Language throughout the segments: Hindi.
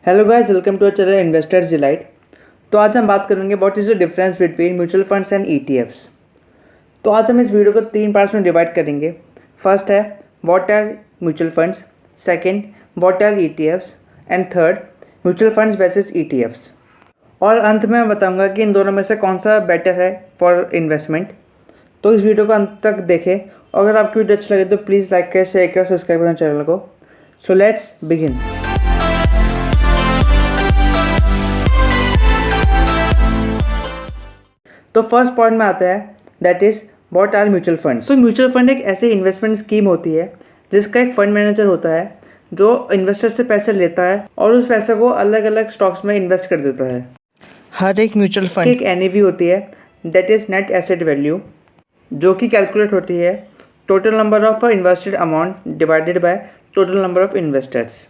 Hello guys, welcome to our channel investors delight. तो आज हम बात करेंगे what is the difference between mutual funds and ETFs. तो आज हम इस वीडियो को 3 पार्ट्स में डिवाइड करेंगे। फर्स्ट है what are mutual funds, second what are ETFs and third mutual funds versus ETFs. और अंत में मैं बताऊंगा कि इन दोनों में से कौन सा बेटर है फॉर इन्वेस्टमेंट। तो इस वीडियो को अंत तक देखें और अगर आपकी वीडियो अच्छी लगे तो प्लीज़ लाइक करें, शेयर करें, सब्सक्राइब करें चैनल को। So let's begin. तो फर्स्ट पॉइंट में आता है that is what are mutual funds. तो म्यूचुअल फंड एक ऐसी इन्वेस्टमेंट स्कीम होती है जिसका एक फंड मैनेजर होता है जो इन्वेस्टर से पैसे लेता है और उस पैसे को अलग अलग स्टॉक्स में इन्वेस्ट कर देता है। हर एक म्यूचुअल फंड की एक एनएवी होती है that is net asset value, जो कि कैलकुलेट होती है total number of invested amount divided by total number of investors.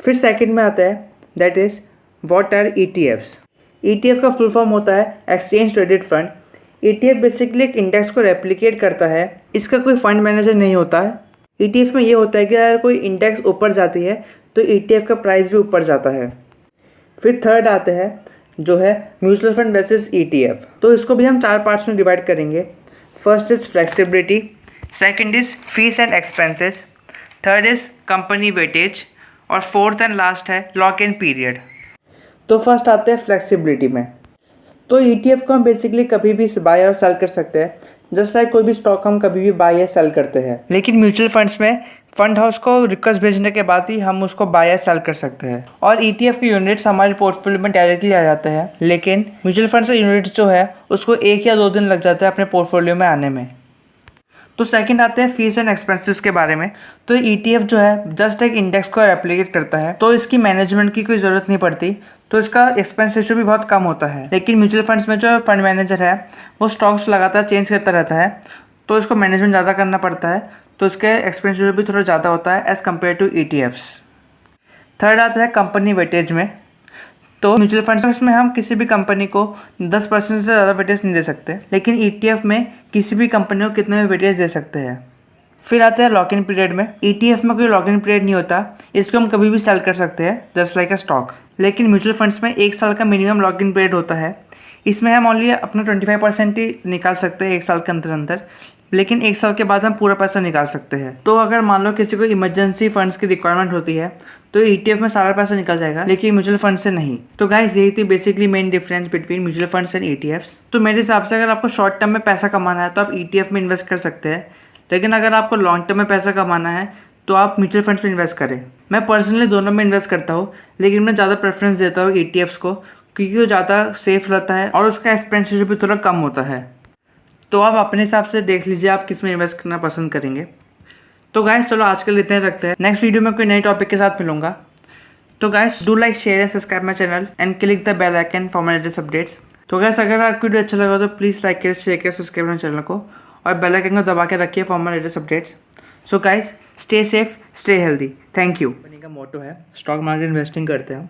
फिर सेकंड में आता है that is what are ETFs. ETF का फुल फॉर्म होता है exchange traded fund. ETF basically एक इंडेक्स को रेप्लिकेट करता है, इसका कोई फंड मैनेजर नहीं होता है। ईटीएफ में ये होता है कि अगर कोई इंडेक्स ऊपर जाती है तो ईटीएफ का प्राइस भी ऊपर जाता है। फिर थर्ड आते हैं जो है म्यूचुअल फंड वर्सेस ईटीएफ। तो इसको भी हम 4 पार्ट्स में डिवाइड करेंगे। First is flexibility, second is fees and expenses, third is company weightage और फोर्थ एंड लास्ट है लॉक इन पीरियड। तो फर्स्ट आते हैं फ्लेक्सिबिलिटी में। तो ईटीएफ को हम बेसिकली कभी भी बाय और सेल कर सकते हैं, जस्ट लाइक कोई भी स्टॉक हम कभी भी बाय या सेल करते हैं। लेकिन म्यूचुअल फंड्स में फंड हाउस को रिक्वेस्ट भेजने के बाद ही हम उसको बाय या सेल कर सकते हैं और ईटीएफ के यूनिट्स हमारे पोर्टफोलियो में डायरेक्टली आ जाते हैं। लेकिन म्यूचुअल फंड से यूनिट जो है उसको 1 या 2 दिन लग जाते हैं अपने पोर्टफोलियो में आने में। तो सेकंड आते हैं फीस एंड एक्सपेंसेस के बारे में। तो ईटीएफ जो है जस्ट एक इंडेक्स को रेप्लिकेट करता है, तो इसकी मैनेजमेंट की कोई ज़रूरत नहीं पड़ती, तो इसका एक्सपेंस रेशियो भी बहुत कम होता है। लेकिन म्यूचुअल फंड्स में जो फंड मैनेजर है वो स्टॉक्स लगातार चेंज करता रहता है, तो इसको मैनेजमेंट ज़्यादा करना पड़ता है, तो इसके एक्सपेंस रेशियो भी थोड़ा ज़्यादा होता है as compare to ETFs. Third आता है कंपनी वेटेज में। तो म्यूचुअल फंड्स में हम किसी भी कंपनी को 10% से ज़्यादा वेटेज नहीं दे सकते, लेकिन ईटीएफ में किसी भी कंपनी को कितने भी वेटेज दे सकते हैं। फिर आते हैं लॉक इन पीरियड में। ईटीएफ में कोई लॉक इन पीरियड नहीं होता, इसको हम कभी भी सेल कर सकते हैं जस्ट लाइक अ स्टॉक। लेकिन म्यूचुअल फंड्स में 1 साल का मिनिमम लॉक इन पीरियड होता है, इसमें हम ओनली अपना 25% ही निकाल सकते हैं 1 साल के अंदर अंदर, लेकिन 1 साल के बाद हम पूरा पैसा निकाल सकते हैं। तो अगर मान लो किसी को इमरजेंसी फंड्स की रिक्वायरमेंट होती है तो ईटीएफ में सारा पैसा निकल जाएगा, लेकिन म्यूचुअल फंड से नहीं। तो गाइस यही थी basically main difference between mutual funds and ETFs. तो मेरे हिसाब से अगर आपको शॉर्ट टर्म में पैसा कमाना है तो आप ईटीएफ में इन्वेस्ट कर सकते हैं, लेकिन अगर आपको लॉन्ग टर्म में पैसा कमाना है तो आप म्यूचुअल फंड्स में इन्वेस्ट करें। मैं पर्सनली दोनों में इन्वेस्ट करता हूँ, लेकिन मैं ज़्यादा प्रेफरेंस देता हूँ ईटीएफ्स को, क्योंकि वो ज़्यादा सेफ रहता है और उसका एक्सपेंस भी थोड़ा कम होता है। तो आप अपने हिसाब से देख लीजिए आप किस में इन्वेस्ट करना पसंद करेंगे। तो गाइस चलो आज के लिए इतने रखते हैं, नेक्स्ट वीडियो में कोई नई टॉपिक के साथ मिलूंगा। तो guys do like, share and subscribe my channel and click the bell icon for my latest updates. तो गाइस अगर आपको वीडियो अच्छा लगा तो प्लीज़ लाइक करें, शेयर करें, सब्सक्राइब मेरे चैनल को और बेल आइकन को दबा के रखिए for my latest updates. So guys stay safe, stay healthy, thank you. Company का मोटो है स्टॉक मार्केट इन्वेस्टिंग करते हैं हम,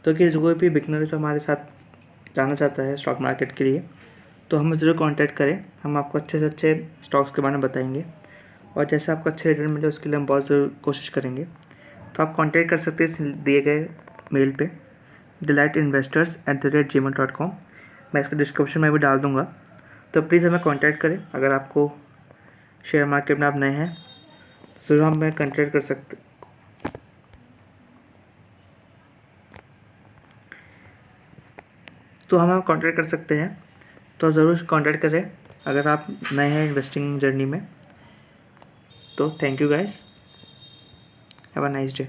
तो कि कोई भी बिगनर जो हमारे साथ जाना चाहता है स्टॉक मार्केट के लिए तो हमें ज़रूर कांटेक्ट करें, हम आपको अच्छे से अच्छे स्टॉक्स के बारे में बताएंगे और जैसे आपको अच्छे रिटर्न मिले उसके लिए हम बहुत ज़रूर कोशिश करेंगे। तो आप कांटेक्ट कर सकते हैं दिए गए मेल पे delightinvestors@gmail.com। मैं इसको डिस्क्रिप्शन में भी डाल दूँगा, तो प्लीज़ हमें कांटेक्ट करें। अगर आपको शेयर मार्केट में आप नए हैं ज़रूर हमें कांटेक्ट कर सकते, तो हम कांटेक्ट कर सकते हैं, तो ज़रूर कांटेक्ट करें अगर आप नए हैं इन्वेस्टिंग जर्नी में। तो thank you guys, have a nice day.